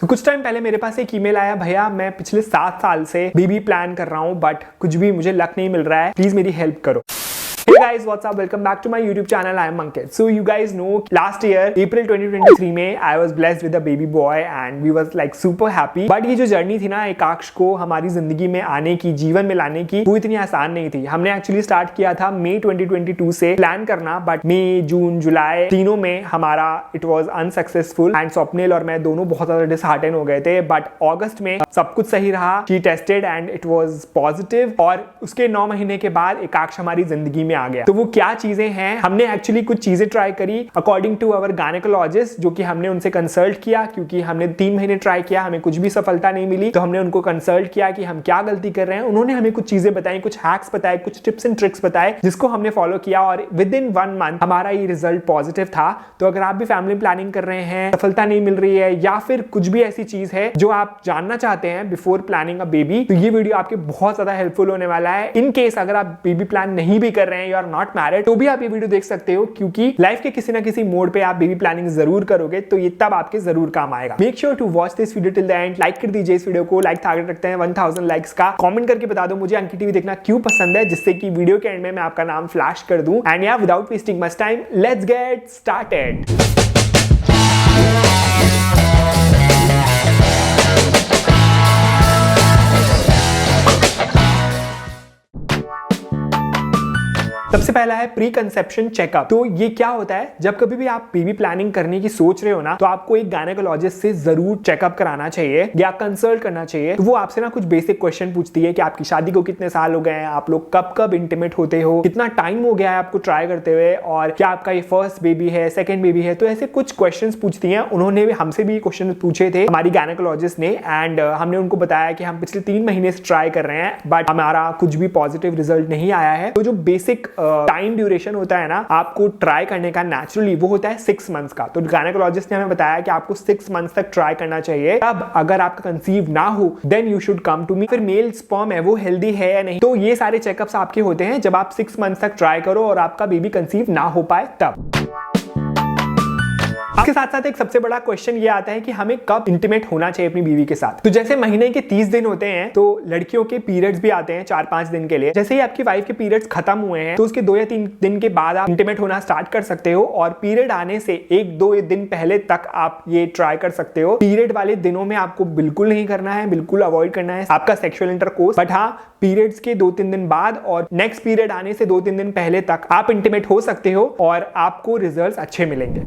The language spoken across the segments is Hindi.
तो कुछ टाइम पहले मेरे पास एक ईमेल आया, भैया मैं पिछले 7 साल से बेबी प्लान कर रहा हूँ बट कुछ भी मुझे लक नहीं मिल रहा है, प्लीज मेरी हेल्प करो। Hey guys, what's up? Welcome back to my YouTube channel. I am Ankit. So you guys know last year April 2023 में I was blessed with a baby boy and we was like super happy. But ये जो जर्नी थी ना एकाक्ष को हमारी जिंदगी में आने की, जीवन में लाने की, वो इतनी आसान नहीं थी। हमने एक्चुअली स्टार्ट किया था मई 2022 से प्लान करना, बट मई, जून, जुलाई तीनों में हमारा it was unsuccessful and Swapnil और मैं दोनों बहुत ज्यादा डिसहार्टेन हो गए थे। बट अगस्त में सब कुछ सही रहा, she tested and it was positive और उसके 9 महीने के बाद एकाक्ष हमारी जिंदगी में आ गया। तो वो क्या चीजें हैं, हमने एक्चुअली कुछ चीजें ट्राई करी अकॉर्डिंग टू अवर गायनेकोलॉजिस्ट, जो कि हमने उनसे कंसल्ट किया क्योंकि हमने 3 महीने ट्राई किया, हमें कुछ भी सफलता नहीं मिली। तो हमने उनको कंसल्ट किया कि हम क्या गलती कर रहे हैं। उन्होंने हमें कुछ चीजें बताई, कुछ हैक्स बताए, कुछ टिप्स एंड ट्रिक्स बताए, जिसको हमने फॉलो किया और विद इन 1 मंथ हमारा ये रिजल्ट पॉजिटिव था। तो अगर आप भी फैमिली प्लानिंग कर रहे हैं, सफलता नहीं मिल रही है या फिर कुछ भी ऐसी चीज है जो आप जानना चाहते हैं बिफोर प्लानिंग अ बेबी, तो ये वीडियो आपके बहुत ज्यादा हेल्पफुल होने वाला है। इन केस अगर आप बेबी प्लान नहीं भी कर रहे हैं, यू आर नॉट मैरिड, तो भी आप ये वीडियो देख सकते हो क्योंकि लाइफ के किसी ना किसी मोड पे आप बेबी प्लानिंग जरूर करोगे, तो ये तब आपके जरूर काम आएगा। Make sure to watch this video till the end. Like कर दीजिए इस वीडियो को, लाइक टारगेट रखते हैं 1000 लाइक्स का। कमेंट करके बता दो मुझे अंकित टीवी देखना क्यों पसंद है, जिससे कि वीडियो के एंड में मैं आपका नाम फ्लैश कर दूं। एंड या without wasting much time, let's get started. सबसे पहला है प्री कंसेप्शन चेकअप। तो ये क्या होता है, जब कभी भी आप बेबी प्लानिंग करने की सोच रहे हो ना, तो आपको एक गायनेकोलॉजिस्ट से जरूर चेकअप कराना चाहिए या कंसल्ट करना चाहिए। तो वो आपसे ना कुछ बेसिक क्वेश्चन पूछती है कि आपकी शादी को कितने साल हो गए हैं, आप लोग कब कब इंटीमेट होते हो, कितना टाइम हो गया है आपको ट्राई करते हुए, और क्या आपका ये फर्स्ट बेबी है, सेकेंड बेबी है। तो ऐसे कुछ क्वेश्चन पूछती है। उन्होंने भी हमसे भी क्वेश्चन पूछे थे हमारी गायनेकोलॉजिस्ट ने, एंड हमने उनको बताया कि हम पिछले 3 महीने से ट्राई कर रहे हैं बट हमारा कुछ भी पॉजिटिव रिजल्ट नहीं आया है। तो जो बेसिक टाइम ड्यूरेशन होता है ना आपको ट्राई करने का, नेचुरली वो होता है 6 मंथ्स का। तो गायनेकोलॉजिस्ट ने हमें बताया कि आपको 6 मंथ्स तक ट्राई करना चाहिए। अब अगर आपका कंसीव ना हो then you should come to me. फिर मेल स्पर्म है वो हेल्दी है या नहीं, तो ये सारे चेकअप्स आपके होते हैं जब आप 6 मंथ्स तक ट्राई करो और आपका बेबी कंसीव ना हो पाए तब। इसके साथ साथ एक सबसे बड़ा क्वेश्चन ये आता है कि हमें कब इंटीमेट होना चाहिए अपनी बीवी के साथ। तो जैसे महीने के 30 दिन होते हैं तो लड़कियों के पीरियड्स भी आते हैं 4-5 दिन के लिए। जैसे ही आपकी वाइफ के पीरियड्स खत्म हुए हैं तो उसके 2 या 3 दिन के बाद आप इंटीमेट होना स्टार्ट कर सकते हो, और पीरियड आने से 1-2 दिन पहले तक आप ये ट्राई कर सकते हो। पीरियड वाले दिनों में आपको बिल्कुल नहीं करना है, बिल्कुल अवॉइड करना है आपका सेक्सुअल इंटरकोर्स। बट हाँ, पीरियड्स के 2-3 दिन बाद और नेक्स्ट पीरियड आने से 2-3 दिन पहले तक आप इंटीमेट हो सकते हो और आपको रिजल्ट्स अच्छे मिलेंगे।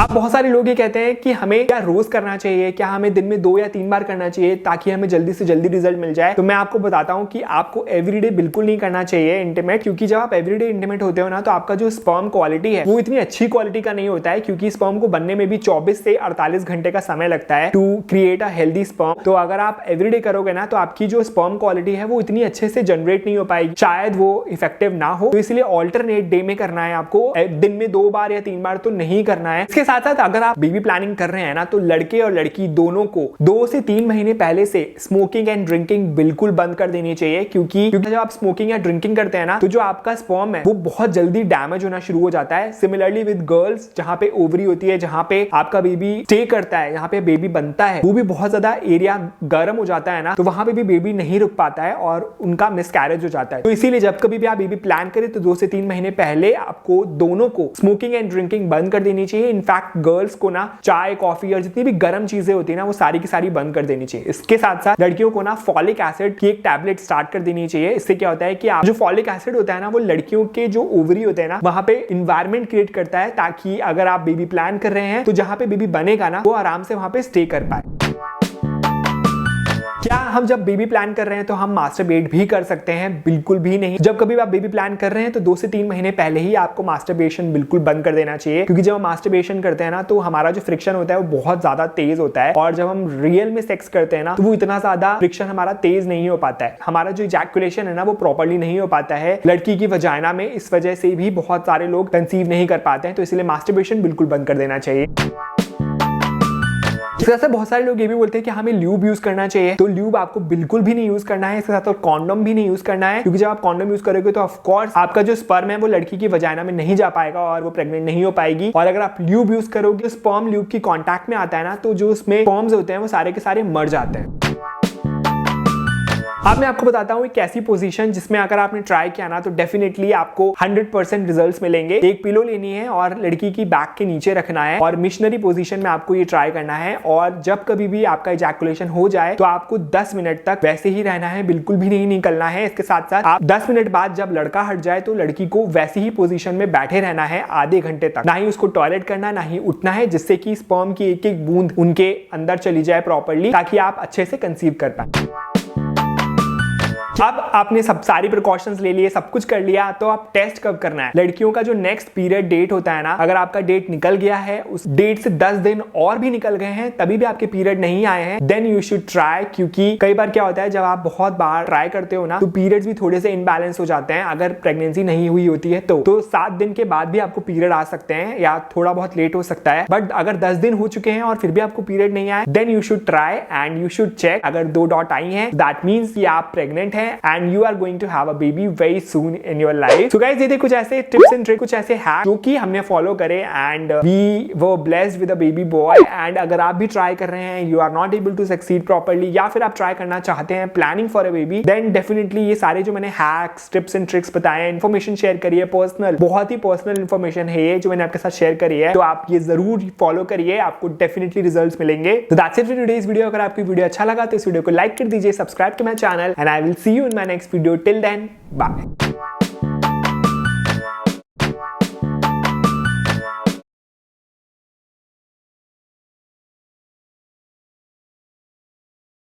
अब बहुत सारे लोग ये कहते हैं कि हमें क्या रोज करना चाहिए, क्या हमें दिन में 2 या 3 बार करना चाहिए ताकि हमें जल्दी से जल्दी रिजल्ट मिल जाए। तो मैं आपको बताता हूं कि आपको एवरीडे बिल्कुल नहीं करना चाहिए इंटीमेट, क्योंकि जब आप एवरीडे इंटीमेट होते हो ना तो आपका जो स्पर्म क्वालिटी है वो इतनी अच्छी क्वालिटी का नहीं होता है, क्योंकि स्पर्म को बनने में भी 24 से 48 घंटे का समय लगता है to create a healthy sperm. तो अगर आप एवरीडे करोगे ना तो आपकी जो स्पर्म क्वालिटी है वो इतनी अच्छे से जनरेट नहीं हो पाएगी, शायद वो इफेक्टिव ना हो। तो इसलिए ऑल्टरनेट डे में करना है आपको, दिन में 2 बार या 3 बार तो नहीं करना है। इसके साथ साथ अगर आप बेबी प्लानिंग कर रहे हैं ना तो लड़के और लड़की दोनों को 2 से 3 महीने पहले से स्मोकिंग एंड ड्रिंकिंग बिल्कुल बंद कर देनी चाहिए, क्योंकि जब आप स्मोकिंग या ड्रिंकिंग करते हैं ना तो जो आपका स्पर्म है वो बहुत जल्दी डैमेज होना शुरू हो जाता है। सिमिलरली विद गर्ल्स, जहां पे ओवरी होती है, जहां पे आपका बेबी स्टे करता है, जहां पे बेबी बनता है, वो भी बहुत ज्यादा एरिया गर्म हो जाता है ना, तो वहां पे भी बेबी नहीं रुक पाता है और उनका मिसकैरेज हो जाता है। तो इसीलिए जब कभी भी आप बेबी प्लान करें तो 2 से 3 महीने पहले आपको दोनों को स्मोकिंग एंड ड्रिंकिंग बंद कर देनी चाहिए। इनफैक्ट गर्ल्स को ना चाय, कॉफी और जितनी भी गर्म चीजें होती है ना वो सारी की सारी बंद कर देनी चाहिए। इसके साथ साथ लड़कियों को ना फॉलिक एसिड की एक टैबलेट स्टार्ट कर देनी चाहिए। इससे क्या होता है कि जो फॉलिक एसिड होता है ना वो लड़कियों के जो ओवरी होते हैं ना वहां पे इन्वायरमेंट क्रिएट करता है, ताकि अगर आप बेबी प्लान कर रहे हैं तो जहां पे बेबी बनेगा ना वो आराम से वहां पे स्टे कर पाए। क्या हम जब बेबी प्लान कर रहे हैं तो हम मास्टरबेट भी कर सकते हैं? बिल्कुल भी नहीं। जब कभी आप बेबी प्लान कर रहे हैं तो 2 से 3 महीने पहले ही आपको मास्टरबेशन बिल्कुल बंद कर देना चाहिए, क्योंकि जब हम मास्टरबेशन करते हैं ना तो हमारा जो फ्रिक्शन होता है वो बहुत ज्यादा तेज होता है, और जब हम रियल में सेक्स करते हैं ना तो वो इतना ज्यादा फ्रिक्शन हमारा तेज नहीं हो पाता है। हमारा जो इजैकुलेशन है ना वो प्रॉपर्ली नहीं हो पाता है लड़की की वजाइना में। इस वजह से भी बहुत सारे लोग कंसीव नहीं कर पाते हैं। तो इसलिए मास्टरबेशन बिल्कुल बंद कर देना चाहिए। इसके साथ बहुत सारे लोग ये भी बोलते हैं कि हमें ल्यूब यूज करना चाहिए, तो ल्यूब आपको बिल्कुल भी नहीं यूज करना है। इसके साथ कॉन्डोम भी नहीं यूज करना है, क्योंकि जब आप कॉन्डोम यूज करोगे तो ऑफकोर्स आपका जो स्पर्म है वो लड़की की वजाइना में नहीं जा पाएगा और वो प्रेग्नेंट नहीं हो पाएगी। और अगर आप ल्यूब यूज करोगे, स्पर्म ल्यूब की कॉन्टैक्ट में आता है ना, तो जो उसमें स्पर्म्स होते हैं वो सारे के सारे मर जाते हैं। अब मैं आपको बताता हूँ एक ऐसी पोजीशन जिसमें अगर आपने ट्राई किया ना तो डेफिनेटली आपको 100% रिजल्ट्स मिलेंगे। एक पिलो लेनी है और लड़की की बैक के नीचे रखना है और मिशनरी पोजीशन में आपको ये ट्राई करना है। और जब कभी भी आपका इजैकुलेशन हो जाए तो आपको 10 मिनट तक वैसे ही रहना है, बिल्कुल भी नहीं निकलना है। इसके साथ साथ आप 10 मिनट बाद जब लड़का हट जाए तो लड़की को वैसी ही पोजीशन में बैठे रहना है आधे घंटे तक। ना ही उसको टॉयलेट करना, ना ही उठना है, जिससे कि स्पर्म की एक एक बूंद उनके अंदर चली जाए प्रॉपर्ली, ताकि आप अच्छे से कंसीव कर पाए। अब आपने सब सारी प्रिकॉशंस ले लिए, सब कुछ कर लिया, तो आप टेस्ट कब करना है। लड़कियों का जो नेक्स्ट पीरियड डेट होता है ना, अगर आपका डेट निकल गया है, उस डेट से 10 दिन और भी निकल गए हैं, तभी भी आपके पीरियड नहीं आए हैं, देन यू शुड ट्राई। क्योंकि कई बार क्या होता है, जब आप बहुत बार ट्राई करते हो ना, तो पीरियड्स भी थोड़े से इनबैलेंस हो जाते हैं। अगर प्रेगनेंसी नहीं हुई होती है तो 7 दिन के बाद भी आपको पीरियड आ सकते हैं या थोड़ा बहुत लेट हो सकता है। बट अगर 10 दिन हो चुके हैं और फिर भी आपको पीरियड नहीं आया, then you should try and you should check. अगर 2 डॉट आई हैं, दैट मींस कि आप प्रेग्नेंट हैं and you are going to have a baby very soon in your life. So guys, ये थे कुछ ऐसे टिप्स एंड ट्रिक्स, कुछ ऐसे हैक्स जो कि हमने फॉलो करे and we were blessed with a baby boy. And अगर आप भी ट्राई कर रहे हैं, you are not able to succeed properly, या फिर आप ट्राई करना चाहते हैं, planning for a baby, then definitely ये सारे जो मैंने हैक्स, टिप्स एंड ट्रिक्स बताए हैं, इन्फॉर्मेशन शेयर करी है, पर्सनल, बहुत ही पर्सनल इन्फॉर्मेशन है ये जो मैंने आपके साथ शेयर करी है, तो आप ये जरूर फॉलो करिए, आपको डेफिनेटली रिजल्ट्स मिलेंगे। तो that's it for today's video. अगर आपकी वीडियो अच्छा लगा तो इस वीडियो को लाइक कर दीजिए, subscribe to my channel, and I will see you in my next video. Till then, bye.